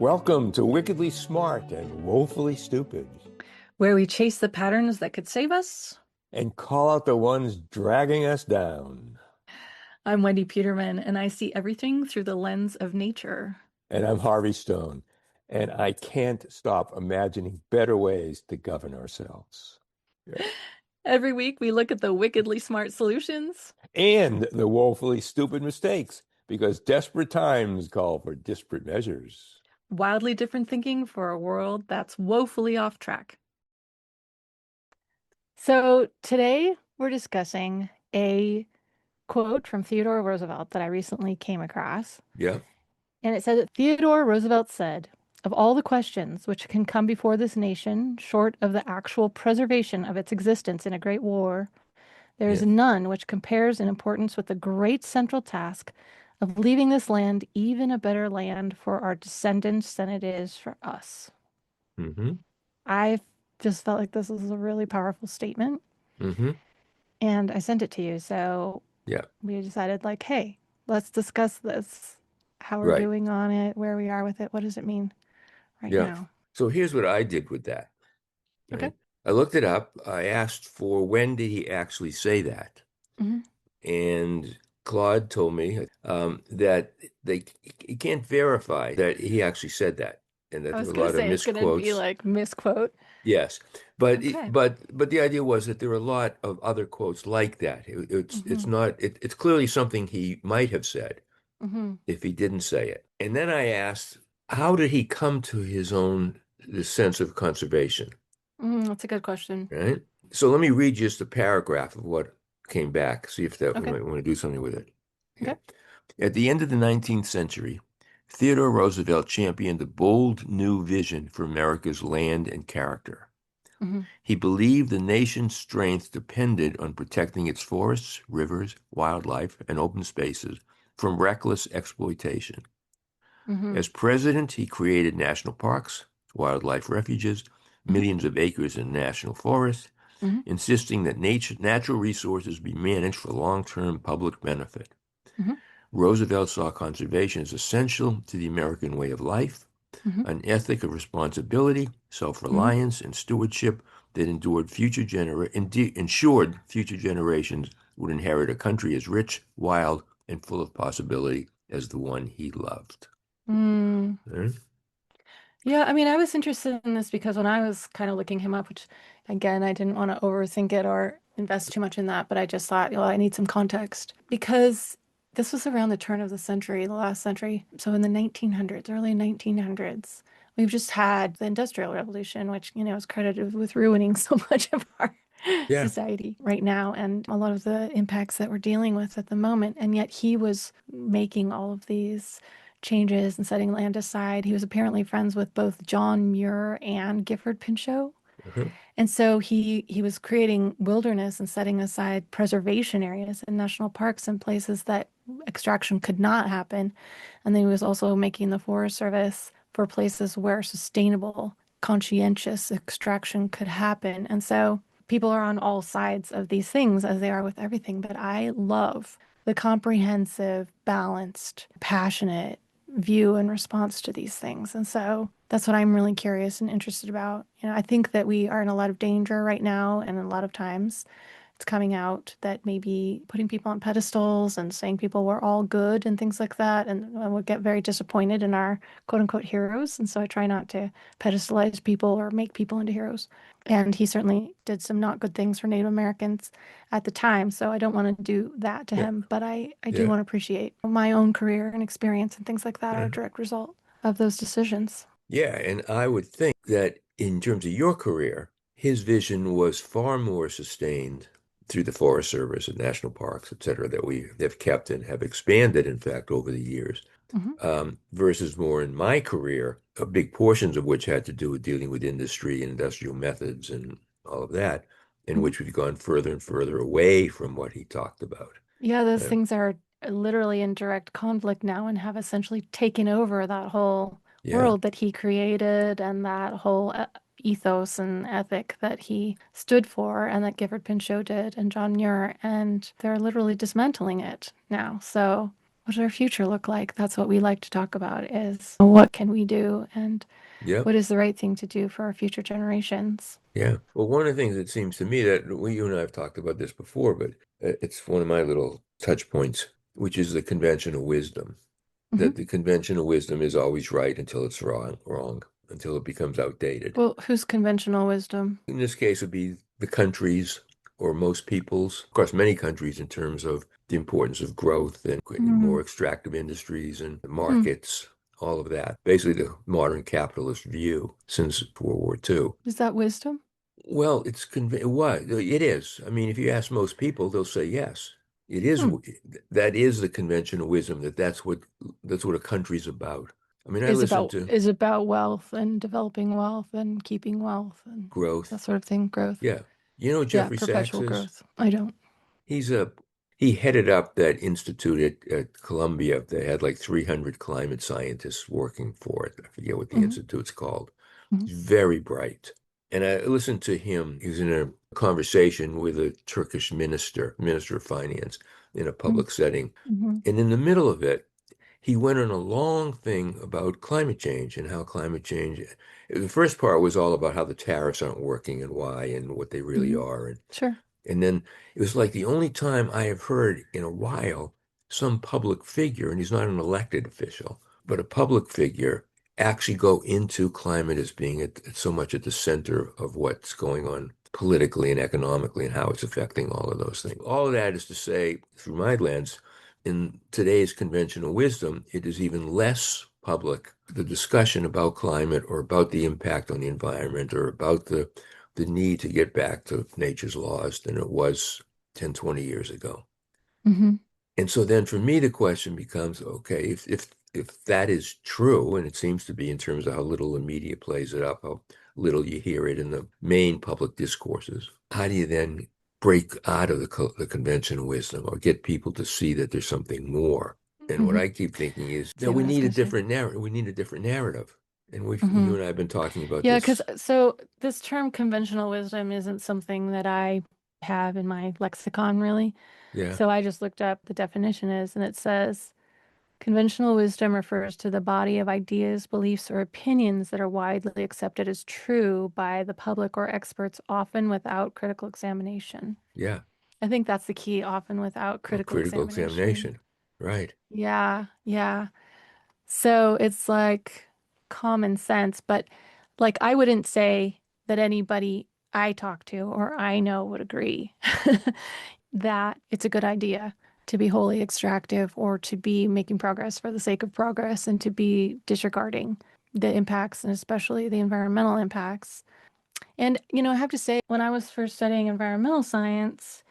Welcome to Wickedly Smart and Woefully Stupid, where we chase the patterns that could save us. and call out the ones dragging us down. I'm Wendy Peterman, and I see everything through the lens of nature. And I'm Harvey Stone, and I can't stop imagining better ways to govern ourselves. Yeah. Every week, we look at the wickedly smart solutions. And the woefully stupid mistakes, because desperate times call for disparate measures. Wildly different thinking for a world that's woefully off track. So, today we're discussing a quote from Theodore Roosevelt that I recently came across. Yeah. And it said that Theodore Roosevelt said, "Of all the questions which can come before this nation, short of the actual preservation of its existence in a great war, there Yeah. is none which compares in importance with the great central task of leaving this land even a better land for our descendants than it is for us." Mm-hmm. I just felt like this was a really powerful statement, Mm-hmm. and I sent it to you. So Yeah. we decided, like, hey, let's discuss this, how we're Right. doing on it, where we are with it. What does it mean right Yeah. now? So here's what I did with that. Okay. Right. I looked it up. I asked for when did he actually say that? Hmm. And Claude told me that they he can't verify that he actually said that, and that I there was were a gonna lot of say it's gonna be misquotes. like misquote. Yes, but Okay. but the idea was that there are a lot of other quotes like that. It's Hmm. not it's clearly something he might have said Hmm. if he didn't say it. And then I asked, how did he come to his own the sense of conservation? That's a good question. Right. So let me read just a paragraph of what came back. See if that we Okay. might want to do something with it. Okay. Okay. At the end of the 19th century, Theodore Roosevelt championed a bold new vision for America's land and character. Hmm. He believed the nation's strength depended on protecting its forests, rivers, wildlife, and open spaces from reckless exploitation. Hmm. As president, he created national parks, wildlife refuges, Hmm. millions of acres in national forests, Hmm. insisting that natural resources be managed for long-term public benefit. Hmm. Roosevelt saw conservation as essential to the American way of life, Hmm. an ethic of responsibility, Hmm. self-reliance, and stewardship that ensured future generations would inherit a country as rich, wild, and full of possibility as the one he loved. Mm. Right? Yeah, I mean, I was interested in this because when I was kind of looking him up, which again, I didn't want to overthink it or invest too much in that, but I just thought, I need some context because this was around the turn of the century, the last century. So in the 1900s, early 1900s, we've just had the Industrial Revolution, which, is credited with ruining so much of our Yeah. society right now and a lot of the impacts that we're dealing with at the moment. And yet he was making all of these changes and setting land aside. He was apparently friends with both John Muir and Gifford Pinchot. Uh-huh. And so he was creating wilderness and setting aside preservation areas and national parks and places that extraction could not happen. And then he was also making the Forest Service for places where sustainable, conscientious extraction could happen. And so people are on all sides of these things as they are with everything. But I love the comprehensive, balanced, passionate view and response to these things. And so that's what I'm really curious and interested about. I think that we are in a lot of danger right now, and a lot of times it's coming out that maybe putting people on pedestals and saying people were all good and things like that. And I would get very disappointed in our quote unquote heroes. And so I try not to pedestalize people or make people into heroes. And he certainly did some not good things for Native Americans at the time. So I don't want to do that to Yeah. him. But I do Yeah. want to appreciate my own career and experience and things like that are a Uh, direct result of those decisions. yeah. And I would think that in terms of your career, his vision was far more sustained through the Forest Service and national parks, et cetera, that we have kept and have expanded, in fact, over the years, Hmm. versus more in my career, big portions of which had to do with dealing with industry and industrial methods and all of that, in Hmm. which we've gone further and further away from what he talked about. Yeah, those Uh, things are literally in direct conflict now and have essentially taken over that whole yeah. world that he created and that whole ethos and ethic that he stood for and that Gifford Pinchot did and John Muir, and they're literally dismantling it now. So what does our future look like? That's what we like to talk about is what can we do and Yep. what is the right thing to do for our future generations? Yeah. Well, one of the things that seems to me that you and I have talked about this before, but it's one of my little touch points, which is the conventional wisdom. That Hmm. the conventional wisdom is always right until it's wrong, until it becomes outdated. Well, whose conventional wisdom? In this case, it would be the countries or most people's, of course, many countries in terms of the importance of growth and Mm. more extractive industries and Hmm. markets, all of that. Basically, the modern capitalist view since World War II. Is that wisdom? Well, it is. I mean, if you ask most people, they'll say yes. It is. Hmm. That is the conventional wisdom that's what a country's about. I mean, I listen to Is about wealth and developing wealth and keeping wealth and that growth. sort of thing. Growth. Yeah. You know who Yeah, Jeffrey Sachs perpetual is? growth. I don't. He's a he headed up that institute at Columbia. They had like 300 climate scientists working for it. I forget what the Hmm. institute's called. Hmm. He's very bright. And I listened to him. He was in a conversation with a Turkish minister of finance in a public setting. Hmm. And in the middle of it, he went on a long thing about climate change and how climate change. The first part was all about how the tariffs aren't working and why and what they really Hmm. are. Sure. And then it was like the only time I have heard in a while some public figure, and he's not an elected official, but a public figure actually go into climate as being so much at the center of what's going on politically and economically and how it's affecting all of those things. All of that is to say, through my lens, in today's conventional wisdom, it is even less public, the discussion about climate or about the impact on the environment or about the need to get back to nature's laws than it was 10, 20 years ago. Hmm. And so then for me, the question becomes, okay, if that is true, and it seems to be in terms of how little the media plays it up, how little you hear it in the main public discourses, how do you then break out of the conventional wisdom or get people to see that there's something more? And what Hmm. I keep thinking is that See what we I was need a gonna say. different narrative. We need a different narrative. And Hmm. you and I have been talking about Yeah, because this. so this term conventional wisdom isn't something that I have in my lexicon really. Yeah, So I just looked up the definition is, and it says conventional wisdom refers to the body of ideas, beliefs, or opinions that are widely accepted as true by the public or experts, often without critical examination. yeah. I think that's the key, often without Or critical critical examination. examination. Right. Yeah, yeah. So it's like common sense, but like I wouldn't say that anybody I talk to or I know would agree that it's a good idea to be wholly extractive or to be making progress for the sake of progress and to be disregarding the impacts and especially the environmental impacts. And, I have to say, when I was first studying environmental science,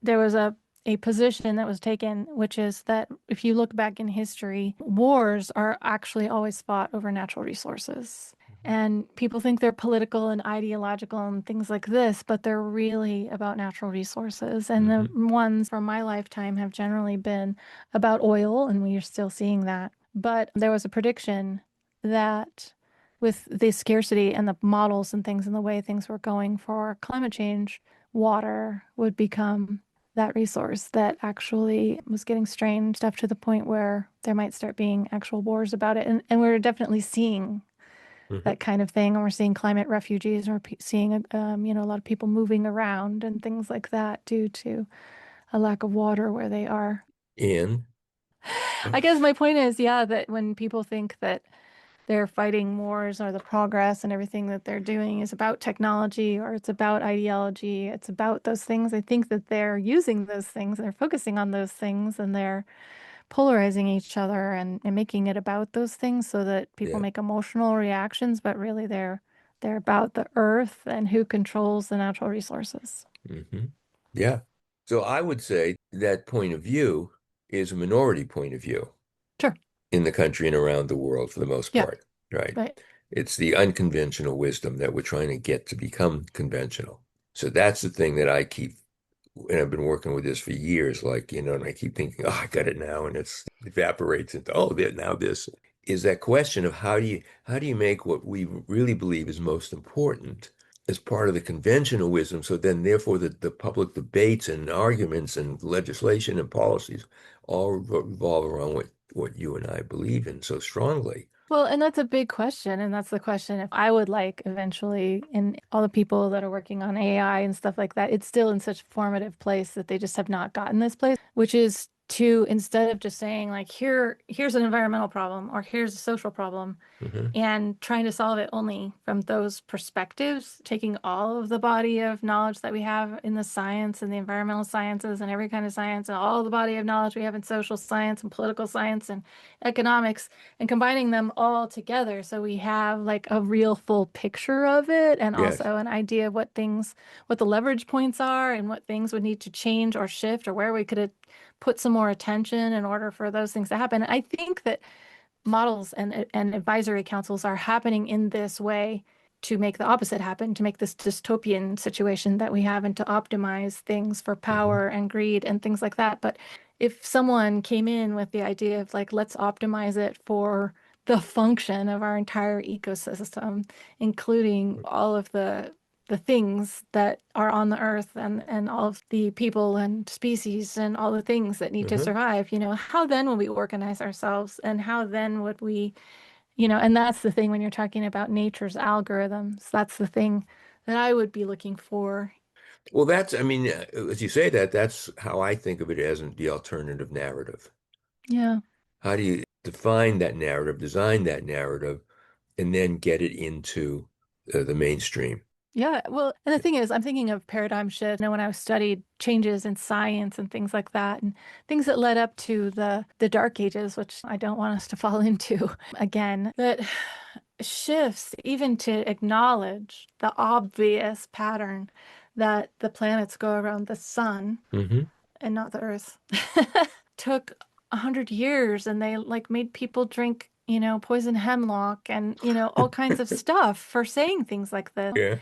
there was a position that was taken, which is that if you look back in history, wars are actually always fought over natural resources. Mhm. And people think they're political and ideological and things like this, but they're really about natural resources. And the Hmm. ones from my lifetime have generally been about oil, and we are still seeing that. But there was a prediction that with the scarcity and the models and things and the way things were going for climate change, water would become that resource that actually was getting strained stuff to the point where there might start being actual wars about it. And we're definitely seeing Hmm. that kind of thing. And we're seeing climate refugees and we're seeing, a lot of people moving around and things like that due to a lack of water where they are. And I guess my point is, yeah, that when people think that they're fighting wars or the progress and everything that they're doing is about technology or it's about ideology, it's about those things. I think that they're using those things and they're focusing on those things and they're polarizing each other and making it about those things so that people yeah. make emotional reactions, but really they're about the earth and who controls the natural resources. Hmm. Yeah. So I would say that point of view is a minority point of view Sure. in the country and around the world for the most Yeah. part, right? Right. It's the unconventional wisdom that we're trying to get to become conventional. So that's the thing that I keep, and I've been working with this for years, like, and I keep thinking, oh, I got it now, and it evaporates into, oh, now this is that question of how do you make what we really believe is most important as part of the conventional wisdom, so then therefore the public debates and arguments and legislation and policies all revolve around what you and I believe in so strongly. Well, and that's a big question. And that's the question if I would like eventually, and all the people that are working on AI and stuff like that, it's still in such a formative place that they just have not gotten this place, which is to instead of just saying like, here's an environmental problem or here's a social problem, Hmm. and trying to solve it only from those perspectives, taking all of the body of knowledge that we have in the science and the environmental sciences and every kind of science and all the body of knowledge we have in social science and political science and economics and combining them all together so we have like a real full picture of it and Yes. also an idea of what the leverage points are and what things would need to change or shift or where we could put some more attention in order for those things to happen. I think that models and advisory councils are happening in this way to make the opposite happen, to make this dystopian situation that we have and to optimize things for Hmm. power and greed and things like that. But if someone came in with the idea of like, let's optimize it for the function of our entire ecosystem, including all of the things that are on the earth and all of the people and species and all the things that need to Hmm. survive, how then would we organize ourselves and how then would we, and that's the thing when you're talking about nature's algorithms, that's the thing that I would be looking for. Well, I mean, as you say that, that's how I think of it as the alternative narrative. Yeah. How do you define that narrative, design that narrative, and then get it into the mainstream? Yeah, well, and the thing is, I'm thinking of paradigm shift. When I studied changes in science and things like that, and things that led up to the Dark Ages, which I don't want us to fall into again, that shifts even to acknowledge the obvious pattern that the planets go around the sun Hmm. and not the Earth took 100 years, and they like made people drink, poison hemlock and all kinds of stuff for saying things like this. Yeah.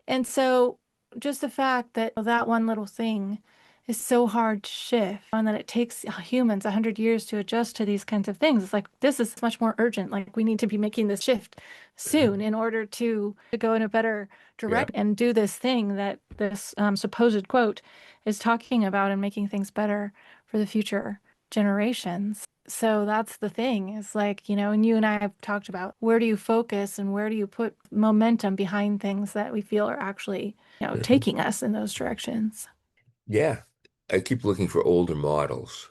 And so just the fact that that one little thing is so hard to shift and that it takes humans 100 years to adjust to these kinds of things. It's like this is much more urgent. Like we need to be making this shift soon in order to go in a better Yeah. direction and do this thing that this supposed quote is talking about and making things better for the future generations. So that's the thing is like, and you and I have talked about where do you focus and where do you put momentum behind things that we feel are actually, Hmm. taking us in those directions. Yeah. I keep looking for older models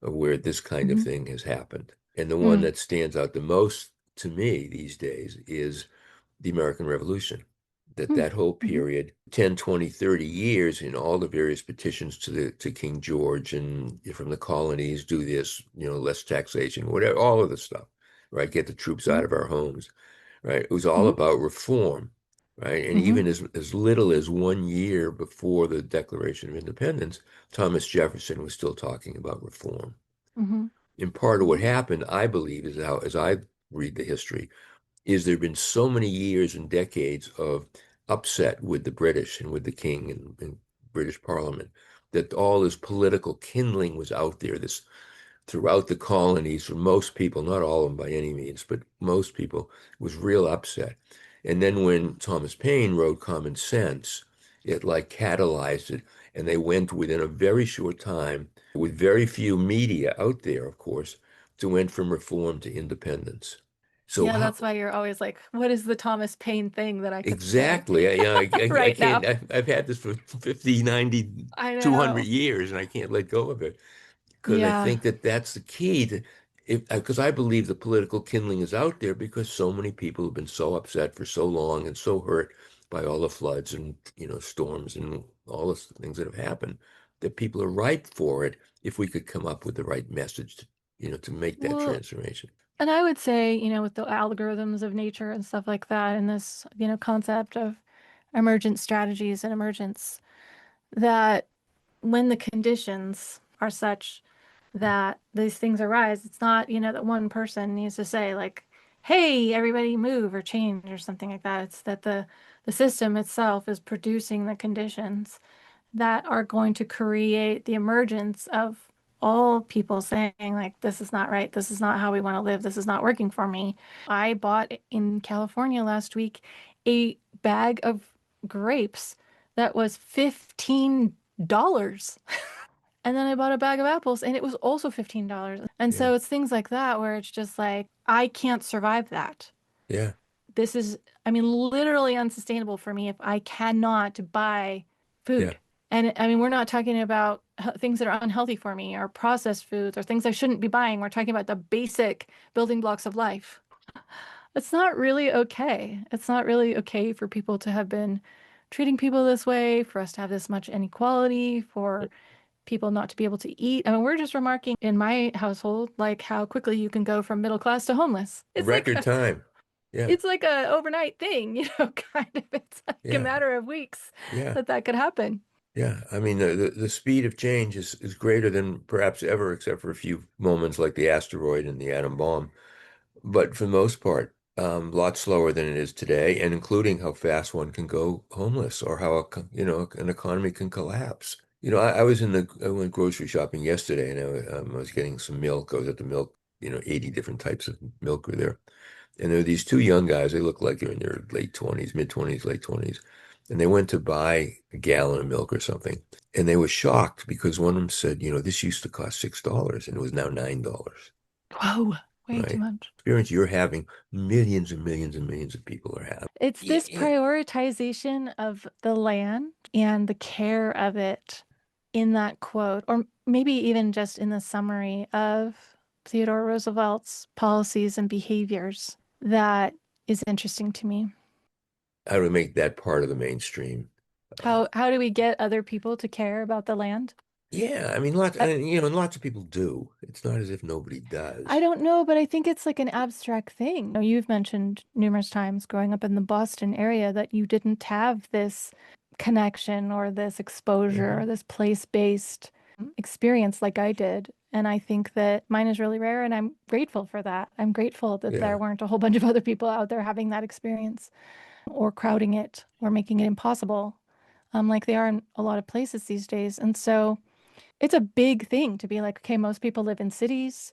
of where this kind of Hmm. thing has happened. And the one Mm. that stands out the most to me these days is the American Revolution. Mm. That whole Hmm. period, 10, 20, 30 years in all the various petitions to King George and from the colonies, do this, less taxation, whatever, all of the stuff, right? Get the troops out Hmm. of our homes, right? It was all Hmm. about reform, right? And Hmm. even as little as 1 year before the Declaration of Independence, Thomas Jefferson was still talking about reform. Hmm. And part of what Hmm. happened, I believe, is how, as I read the history, is there have been so many years and decades of upset with the British and with the King and British Parliament that all this political kindling was out there, this throughout the colonies for most people, not all of them by any means, but most people, was real upset. And then when Thomas Paine wrote Common Sense, it like catalyzed it. And they went within a very short time, with very few media out there, of course, to went from reform to independence. So Yeah, how that's why you're always like, what is the Thomas Paine thing that I could say exactly? I right can't. now? I've had this for 50, 90, I 200 know. years, and I can't let go of it. Because I Yeah. think that that's the key to if because I believe the political kindling is out there because so many people have been so upset for so long and so hurt by all the floods and storms and all the things that have happened that people are ripe for it if we could come up with the right message to make that Well, transformation. and I would say, with the algorithms of nature and stuff like that, and this, concept of emergent strategies and emergence, that when the conditions are such that these things arise, it's not, that one person needs to say like, hey, everybody move or change or something like that. It's that the system itself is producing the conditions that are going to create the emergence of all people saying like this is not right, this is not how we want to live, this is not working for me. I bought in California last week a bag of grapes that was $15. And then I bought a bag of apples and it was also $15. And Yeah. so it's things like that where it's just like, I can't survive that. Yeah. This is, I mean, literally unsustainable for me if I cannot buy Yeah. food. And I mean, we're not talking about things that are unhealthy for me or processed foods or things I shouldn't be buying. We're talking about the basic building blocks of life. It's not really okay. It's not really okay for people to have been treating people this way, for us to have this much inequality, for people not to be able to eat. I mean, we're just remarking in my household, like how quickly you can go from middle class to homeless. Record time. Yeah. It's like a overnight thing, kind of. It's like a Yeah. matter of weeks Yeah. that that could happen. Yeah. I mean, the speed of change is greater than perhaps ever, except for a few moments like the asteroid and the atom bomb. But for the most part, a lot slower than it is today, and including how fast one can go homeless or how an economy can collapse. I went grocery shopping yesterday, and I was getting some milk. I was at the milk, 80 different types of milk were there. And there were these two young guys. They looked like they're in their late 20s, mid 20s, late 20s. And they went to buy a gallon of milk or something. And they were shocked because one of them said, this used to cost $6 and it was now $9. Whoa, way too Right? much. Experience you're having, millions and millions and millions of people are having. It's Yeah, this yeah. prioritization of the land and the care of it in that quote, or maybe even just in the summary of Theodore Roosevelt's policies and behaviors that is interesting to me. How to make that part of the mainstream. Uh, How do we get other people to care about the land? yeah, I mean, and lots of people do. It's not as if nobody I does. don't know, but I think it's like an abstract thing. You've mentioned numerous times growing up in the Boston area that you didn't have this connection or this exposure Hmm. or this place-based experience like I did. And I think that mine is really rare, and I'm grateful for that. I'm grateful that there Yeah. weren't a whole bunch of other people out there having that experience or crowding it or making it impossible, like they are in a lot of places these days. And so it's a big thing to be like, okay, most people live in cities.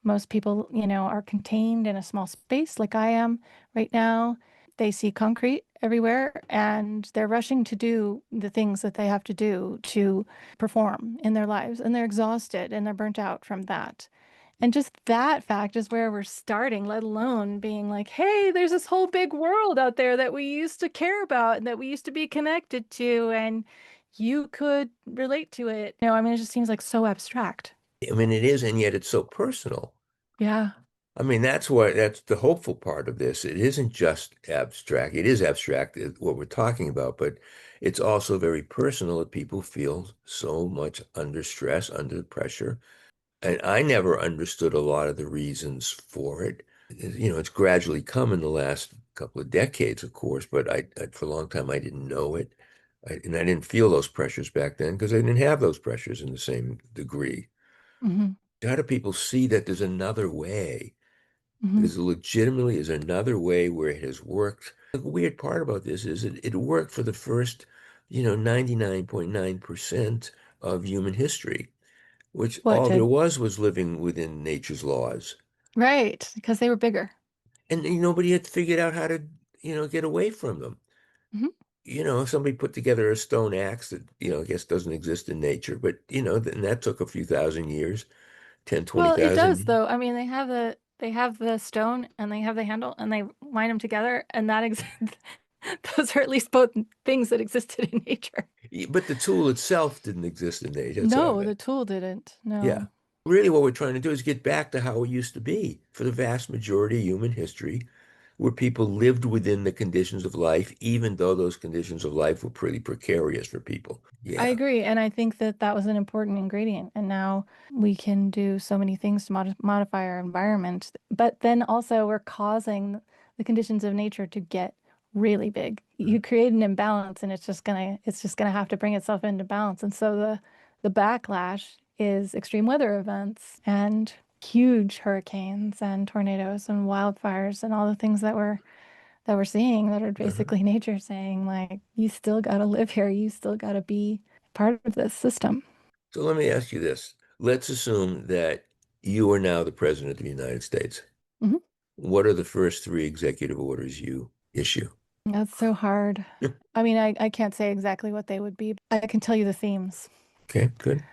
Most people, are contained in a small space like I am right now. They see concrete everywhere and they're rushing to do the things that they have to do to perform in their lives. And they're exhausted and they're burnt out from that. And just that fact is where we're starting, let alone being like, hey, there's this whole big world out there that we used to care about and that we used to be connected to, and you could relate to it. I mean, it just seems like so abstract. I mean, it is, and yet it's so personal. Yeah. I mean, that's the hopeful part of this. It isn't just abstract. It is abstract, what we're talking about, but it's also very personal that people feel so much under stress, under pressure. And I never understood a lot of the reasons for it. It's gradually come in the last couple of decades, of course, but for a long time I didn't know it. And I didn't feel those pressures back then because I didn't have those pressures in the same degree. Hmm. How do people see that there's another way? Hmm. There's legitimately is another way where it has worked. The weird part about this is it worked for the first, 99.9% of human history, which What all there did? was living within nature's laws. Right, because they were bigger. And nobody had figured out how to, get away from them. Hmm. Somebody put together a stone axe that, I guess doesn't exist in nature, but, and that took a few thousand years, 10, Well, it does 20,000. though. I mean, they have the stone and they have the handle and they wind them together, and that ex those are at least both things that existed in nature. But the tool itself didn't exist in nature. That's what I No, meant. the tool didn't. Yeah. No. Really, what we're trying to do is get back to how it used to be for the vast majority of human history, where people lived within the conditions of life, even though those conditions of life were pretty precarious for people. I Yeah. agree, and I think that that was an important ingredient. And now we can do so many things to modify our environment, but then also we're causing the conditions of nature to get really big. You create an imbalance, and it's just gonna have to bring itself into balance. And so the backlash is extreme weather events and huge hurricanes and tornadoes and wildfires and all the things that we're seeing that are Uh-huh. basically nature saying, like, you still got to live here. You still got to be part of this system. So let me ask you this. Let's assume that you are now the president of the United States. Mhm. What are the first three executive orders you issue? That's so hard. I mean, I can't say exactly what they would be, but I can tell you the themes. Okay, good.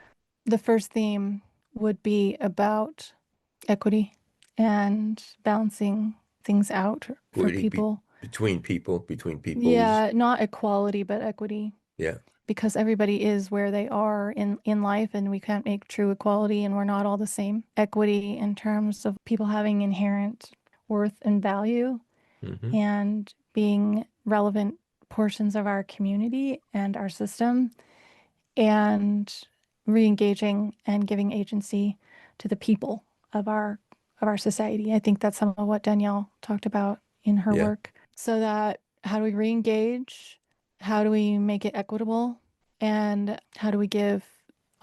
The first theme would be about equity and balancing things out for Would it be people. between people, between peoples? Yeah, not equality, but equity, Yeah. because everybody is where they are in life, and we can't make true equality, and we're not all the same. Equity in terms of people having inherent worth and value Hmm. and being relevant portions of our community and our system, and re-engaging and giving agency to the people of our society. I think that's some of what Danielle talked about in her Yeah. work. So that how do we re-engage? How do we make it equitable? And how do we give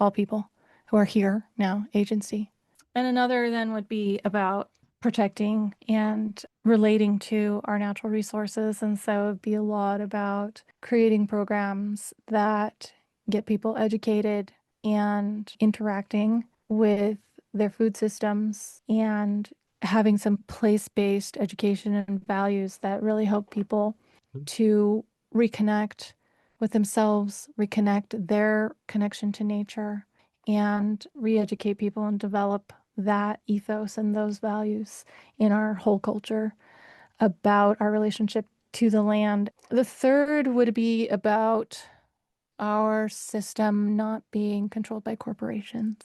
all people who are here now agency? And another then would be about protecting and relating to our natural resources. And so it'd be a lot about creating programs that get people educated and interacting with their food systems and having some place-based education and values that really help people to reconnect with themselves, reconnect their connection to nature, and re-educate people and develop that ethos and those values in our whole culture about our relationship to the land. The third would be about our system not being controlled by corporations.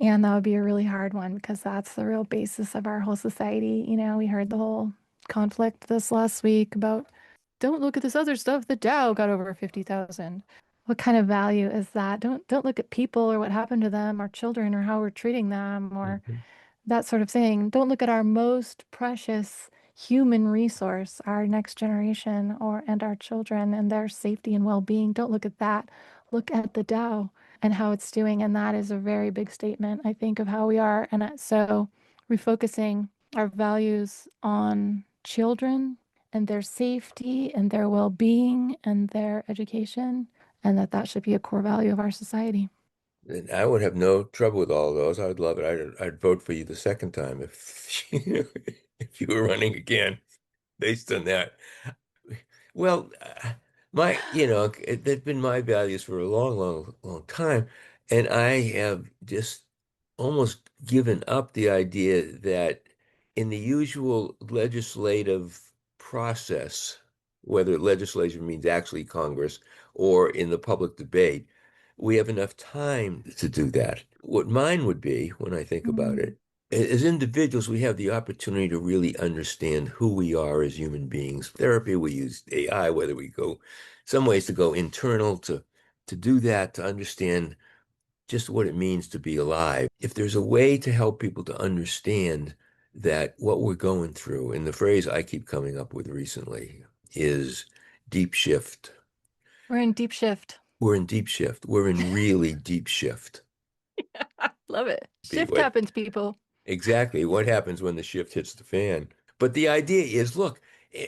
And that would be a really hard one because that's the real basis of our whole society. You know, we heard the whole conflict this last week about don't look at this other stuff. The Dow got over 50,000. What kind of value is that? Don't look at people or what happened to them, or children, or how we're treating them, or Hmm. that sort of thing. Don't look at our most precious human resource, our next generation or and our children and their safety and well-being. Don't look at that. Look at the Dow and how it's doing. And that is a very big statement, I think, of how we are. And so refocusing our values on children and their safety and their well-being and their education, and that should be a core value of our society. And I would have no trouble with all those. I would love it. I'd vote for you the second time if if you were running again based on that. Well, they've been my values for a long, long, long time, and I have just almost given up the idea that in the usual legislative process, whether legislation means actually Congress or in the public debate, we have enough time to do that. What mine would be, when I think about Mm. it, as individuals, we have the opportunity to really understand who we are as human beings. Therapy, we use AI, whether we go some ways to go internal to do that, to understand just what it means to be alive. If there's a way to help people to understand that what we're going through, and the phrase I keep coming up with recently is deep shift. We're in deep shift. We're in deep shift. We're in really deep shift. Love it. Be Shift what happens, people. exactly what happens when the shift hits the fan. But the idea is, look,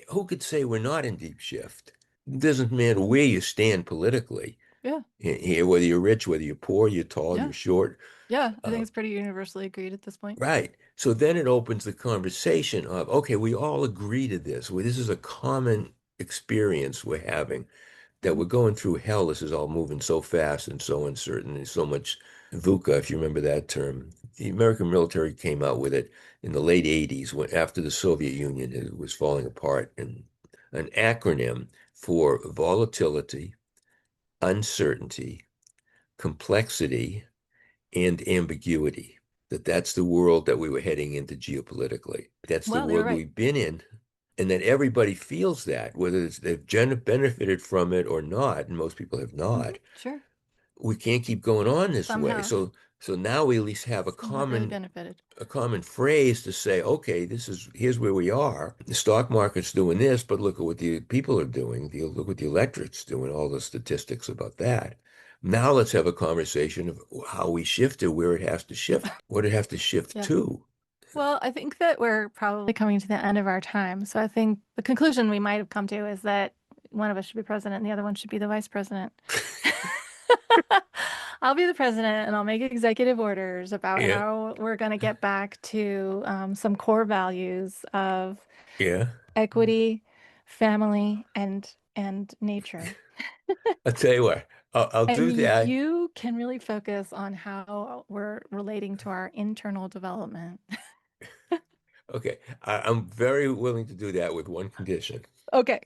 who could say we're not in deep shift? It doesn't matter where you stand politically. Yeah. Here, whether you're rich, whether you're poor, you're tall, you're Yeah. short. Yeah. I think Uh, it's pretty universally agreed at this point. right. So then it opens the conversation of, okay, we all agree to this. Well, this is a common experience we're having that Mhm. we're going through hell. This is all moving so fast and so uncertain. There's so much VUCA, if you remember that term. The American military came out with it in the late 80s when after the Soviet Union was falling apart, and an acronym for volatility, uncertainty, complexity, and ambiguity. That's the world that we were heading into geopolitically. That's the Well, they were world right. we've been in. And then everybody feels that, whether they've benefited from it or not, and most people have not. Sure. We can't keep going on this Some way. have. So now we at least have Some have really benefited. a common phrase to say, okay, here's where we are. The stock market's doing this, but look at what the people are doing. Look what the electorate's doing, all the statistics about that. Now let's have a conversation of how we shift to where it has to shift, what it has to shift Yeah. to. Well, I think that we're probably coming to the end of our time. So I think the conclusion we might have come to is that one of us should be president and the other one should be the vice president. I'll be the president and I'll make executive orders about Yeah, how we're going to get back to some core values of yeah. equity, family, and nature. I'll tell you what, I'll And do that. you can really focus on how we're relating to our internal development. Okay, I'm very willing to do that with one condition. Okay,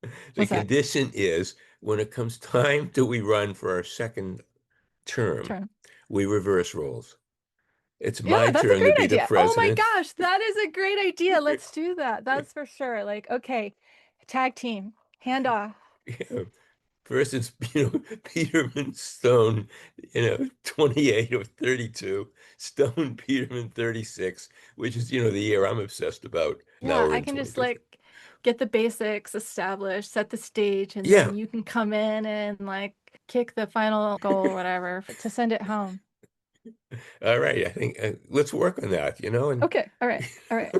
The what's that? condition is when it comes time to we run for our second term, Turn. we reverse roles. It's Yeah, my that's a turn to great be the idea. Oh my president. gosh, that is a great idea. Let's do that. That's for sure. Like, okay, tag team, hand off. Yeah. First, it's Peterman Stone, 28 or 32. Stone Peterman 36, which is the year I'm obsessed about. Now Yeah, we're I in can just 2050. like get the basics established, set the stage, and Yeah. then you can come in and like kick the final goal or whatever to send it home. All right. I think let's work on that, and Okay, all right, all right.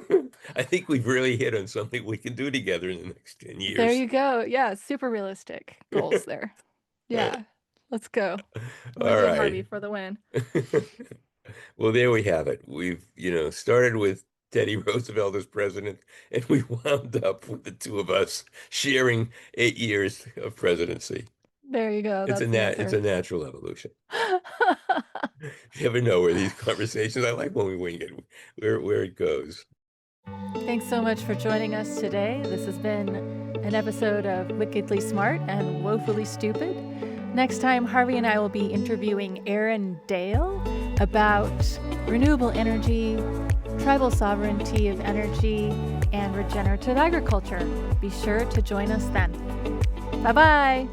I think we've really hit on something we can do together in the next 10 There years. you go. Yeah, super realistic goals there. Yeah, let's go. All Wendy and Harvey right. for the win. Well, there we have it. We've, started with Teddy Roosevelt as president, and we wound up with the two of us sharing 8 years of presidency. There you go. It's a That's the it's a answer. natural evolution. You never know where these conversations. I like when we wing it, where it goes. Thanks so much for joining us today. This has been an episode of Wickedly Smart and Woefully Stupid. Next time, Harvey and I will be interviewing Aaron Dale about renewable energy, tribal sovereignty of energy, and regenerative agriculture. Be sure to join us then. Bye-bye.